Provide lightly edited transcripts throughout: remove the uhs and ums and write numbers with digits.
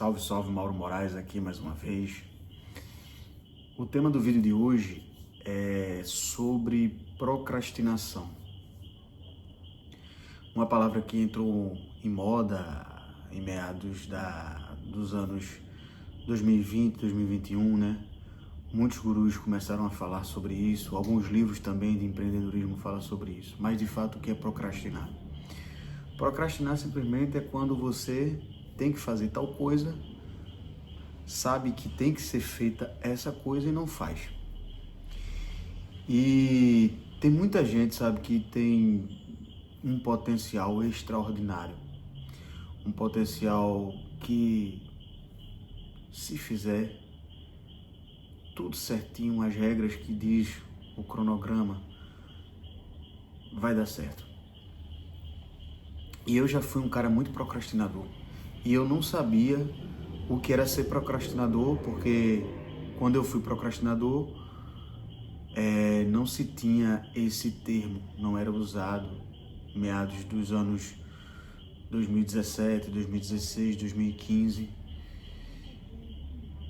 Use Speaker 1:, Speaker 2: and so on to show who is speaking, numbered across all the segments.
Speaker 1: Salve, salve, Mauro Moraes aqui mais uma vez. O tema do vídeo de hoje é sobre procrastinação. Uma palavra que entrou em moda em meados dos anos 2020, 2021, né? Muitos gurus começaram a falar sobre isso, alguns livros também de empreendedorismo falam sobre isso. Mas de fato, o que é procrastinar? Procrastinar simplesmente é quando você tem que fazer tal coisa, sabe que tem que ser feita essa coisa e não faz. E tem muita gente, sabe, que tem um potencial extraordinário, um potencial que, se fizer tudo certinho, as regras que diz o cronograma, vai dar certo. E eu já fui um cara muito procrastinador. E eu não sabia o que era ser procrastinador, porque quando eu fui procrastinador, não se tinha esse termo, não era usado em meados dos anos 2017, 2016, 2015.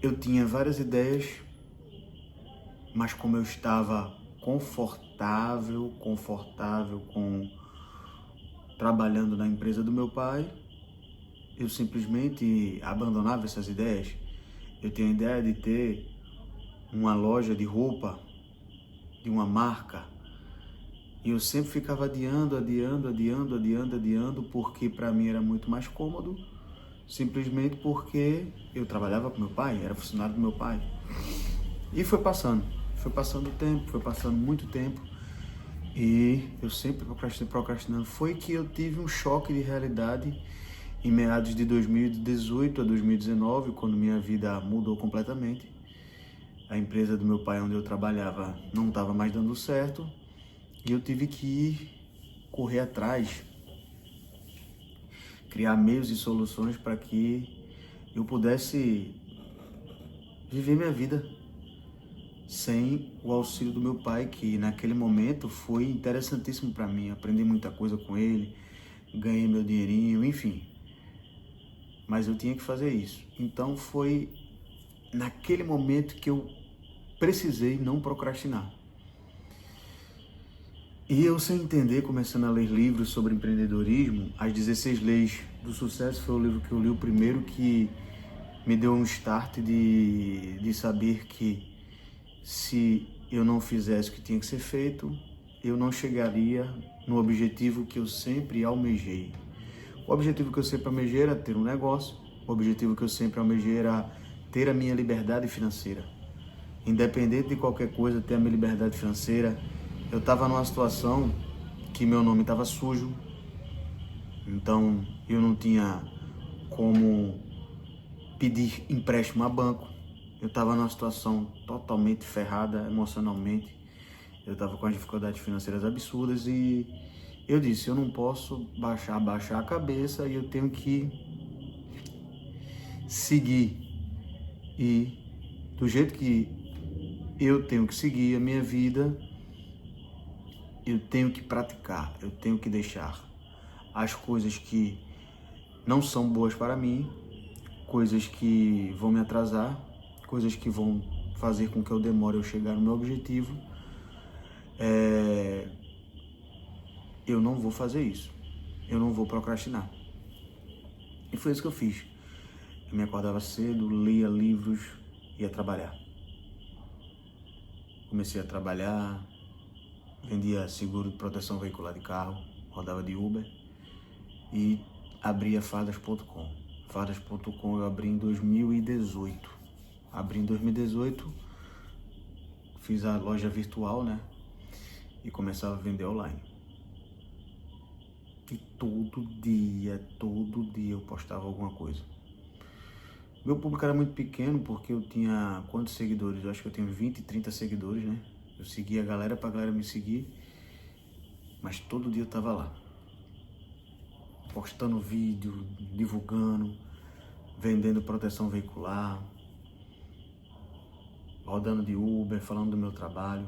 Speaker 1: Eu tinha várias ideias, mas como eu estava confortável com trabalhando na empresa do meu pai, eu simplesmente abandonava essas ideias. Eu tinha a ideia de ter uma loja de roupa, de uma marca, e eu sempre ficava adiando, porque para mim era muito mais cômodo, simplesmente porque eu trabalhava com meu pai, era funcionário do meu pai. E foi passando o tempo, foi passando muito tempo, e eu sempre procrastinando. Foi que eu tive um choque de realidade em meados de 2018 a 2019, quando minha vida mudou completamente. A empresa do meu pai, onde eu trabalhava, não estava mais dando certo, e eu tive que correr atrás, criar meios e soluções para que eu pudesse viver minha vida sem o auxílio do meu pai, que naquele momento foi interessantíssimo para mim. Aprendi muita coisa com ele, ganhei meu dinheirinho, enfim. Mas eu tinha que fazer isso. Então foi naquele momento que eu precisei não procrastinar. E eu, sem entender, começando a ler livros sobre empreendedorismo, As 16 Leis do Sucesso foi o livro que eu li, o primeiro, que me deu um start de saber que se eu não fizesse o que tinha que ser feito, eu não chegaria no objetivo que eu sempre almejei. O objetivo que eu sempre almejei era ter um negócio, o objetivo que eu sempre almejei era ter a minha liberdade financeira. Independente de qualquer coisa, ter a minha liberdade financeira. Eu estava numa situação que meu nome estava sujo, então eu não tinha como pedir empréstimo a banco. Eu estava numa situação totalmente ferrada emocionalmente. Eu estava com as dificuldades financeiras absurdas e eu disse, eu não posso baixar a cabeça e eu tenho que seguir. E do jeito que eu tenho que seguir a minha vida, eu tenho que praticar, eu tenho que deixar as coisas que não são boas para mim, coisas que vão me atrasar, coisas que vão fazer com que eu demore a chegar no meu objetivo. Eu não vou fazer isso, eu não vou procrastinar. E foi isso que eu fiz. Eu me acordava cedo, lia livros, ia trabalhar. Comecei a trabalhar, vendia seguro de proteção veicular de carro, rodava de Uber e abria fardas.com. Fardas.com eu abri em 2018. Fiz a loja virtual, né? E começava a vender online. E todo dia eu postava alguma coisa. Meu público era muito pequeno porque eu tinha quantos seguidores? Eu acho que eu tenho 20, 30 seguidores, né? Eu seguia a galera pra galera me seguir, mas todo dia eu tava lá, postando vídeo, divulgando, vendendo proteção veicular, rodando de Uber, falando do meu trabalho.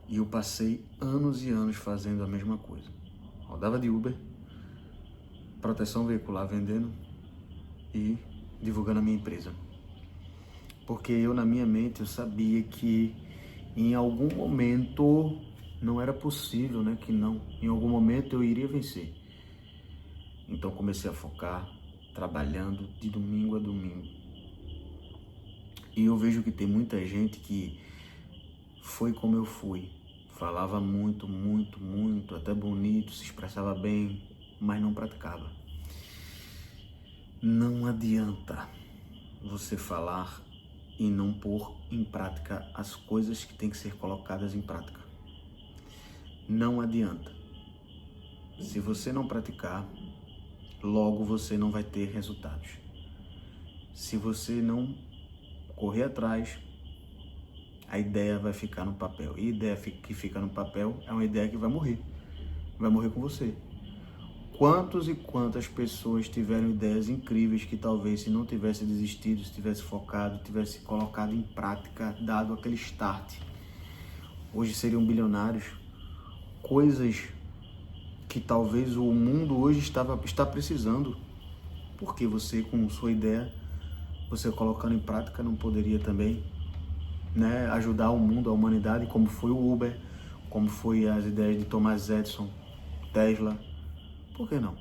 Speaker 1: E eu passei anos e anos fazendo a mesma coisa. Rodava de Uber, proteção veicular vendendo e divulgando a minha empresa. Porque eu, na minha mente, eu sabia que em algum momento não era possível, né? Que não. Em algum momento eu iria vencer. Então comecei a focar, trabalhando de domingo a domingo. E eu vejo que tem muita gente que foi como eu fui. Falava muito, muito, muito, até bonito, se expressava bem, mas não praticava. Não adianta você falar e não pôr em prática as coisas que têm que ser colocadas em prática. Não adianta. Se você não praticar, logo você não vai ter resultados. Se você não correr atrás, a ideia vai ficar no papel. E a ideia que fica no papel é uma ideia que vai morrer. Vai morrer com você. Quantos e quantas pessoas tiveram ideias incríveis que talvez se não tivesse desistido, se tivesse focado, tivesse colocado em prática, dado aquele start, hoje seriam bilionários. Coisas que talvez o mundo hoje está precisando. Porque você, com sua ideia, você colocando em prática, não poderia também, né, ajudar o mundo, a humanidade, como foi o Uber, como foi as ideias de Thomas Edison, Tesla. Por que não?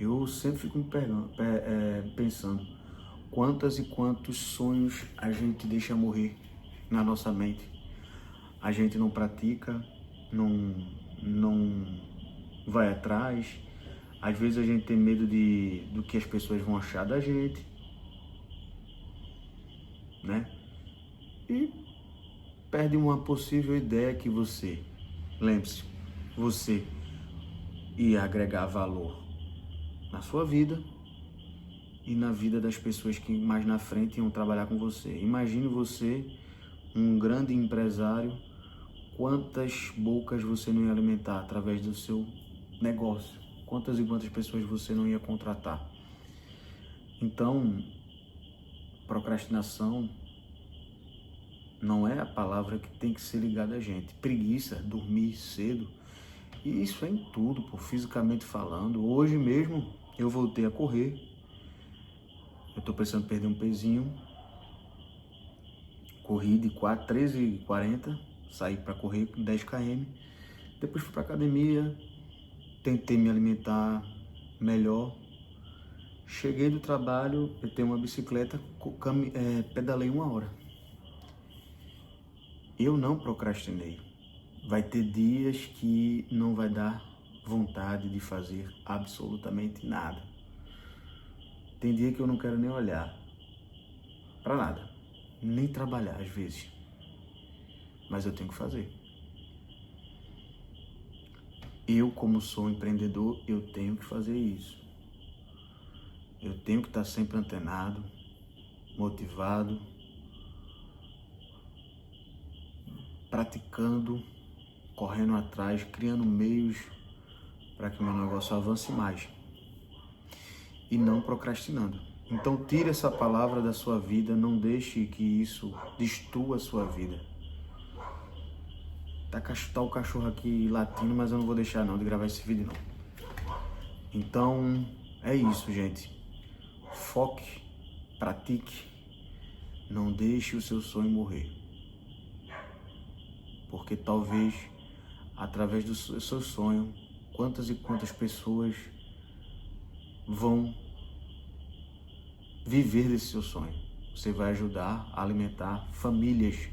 Speaker 1: Eu sempre fico me pensando quantas e quantos sonhos a gente deixa morrer na nossa mente. A gente não pratica, não vai atrás. Às vezes a gente tem medo do que as pessoas vão achar da gente, né? E perde uma possível ideia que você, lembre-se, você ia agregar valor na sua vida e na vida das pessoas que mais na frente iam trabalhar com você. Imagine você, um grande empresário, quantas bocas você não ia alimentar através do seu negócio, quantas e quantas pessoas você não ia contratar. Então, procrastinação não é a palavra que tem que ser ligada a gente. Preguiça, dormir cedo, e isso é em tudo, fisicamente falando. Hoje mesmo eu voltei a correr, eu estou precisando perder um pezinho, corri de 13h40, saí para correr 10 km, depois fui para academia, tentei me alimentar melhor, cheguei do trabalho, eu tenho uma bicicleta, pedalei 1 hora. Eu não procrastinei. Vai ter dias que não vai dar vontade de fazer absolutamente nada. Tem dia que eu não quero nem olhar para nada, nem trabalhar às vezes. Mas eu tenho que fazer. Eu, como sou empreendedor, eu tenho que fazer isso. Eu tenho que estar sempre antenado, motivado, praticando, correndo atrás, criando meios para que o meu negócio avance mais. E não procrastinando. Então tire essa palavra da sua vida, não deixe que isso destrua a sua vida. Tá o cachorro aqui latindo, mas eu não vou deixar não de gravar esse vídeo não. Então é isso, gente. Foque, pratique, não deixe o seu sonho morrer. Porque talvez, através do seu sonho, quantas e quantas pessoas vão viver desse seu sonho. Você vai ajudar a alimentar famílias,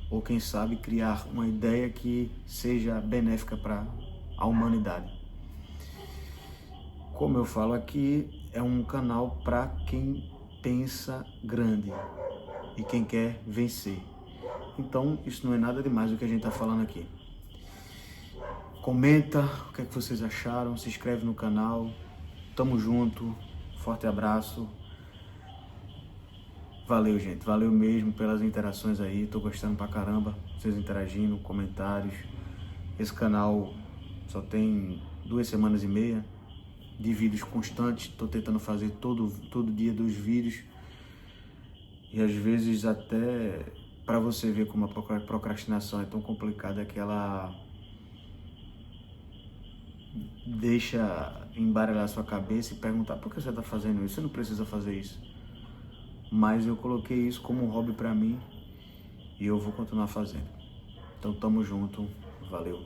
Speaker 1: ou quem sabe criar uma ideia que seja benéfica para a humanidade. Como eu falo aqui, é um canal para quem pensa grande e quem quer vencer. Então, isso não é nada demais do que a gente está falando aqui. Comenta o que é que vocês acharam, se inscreve no canal. Tamo junto, forte abraço. Valeu, gente. Valeu mesmo pelas interações aí. Tô gostando pra caramba. Vocês interagindo, comentários. Esse canal só tem 2 semanas e meia de vídeos constantes. Tô tentando fazer todo dia 2 vídeos. E às vezes até para você ver como a procrastinação é tão complicada que ela deixa embaralhar sua cabeça e perguntar por que você está fazendo isso, você não precisa fazer isso. Mas eu coloquei isso como um hobby para mim e eu vou continuar fazendo. Então tamo junto, valeu.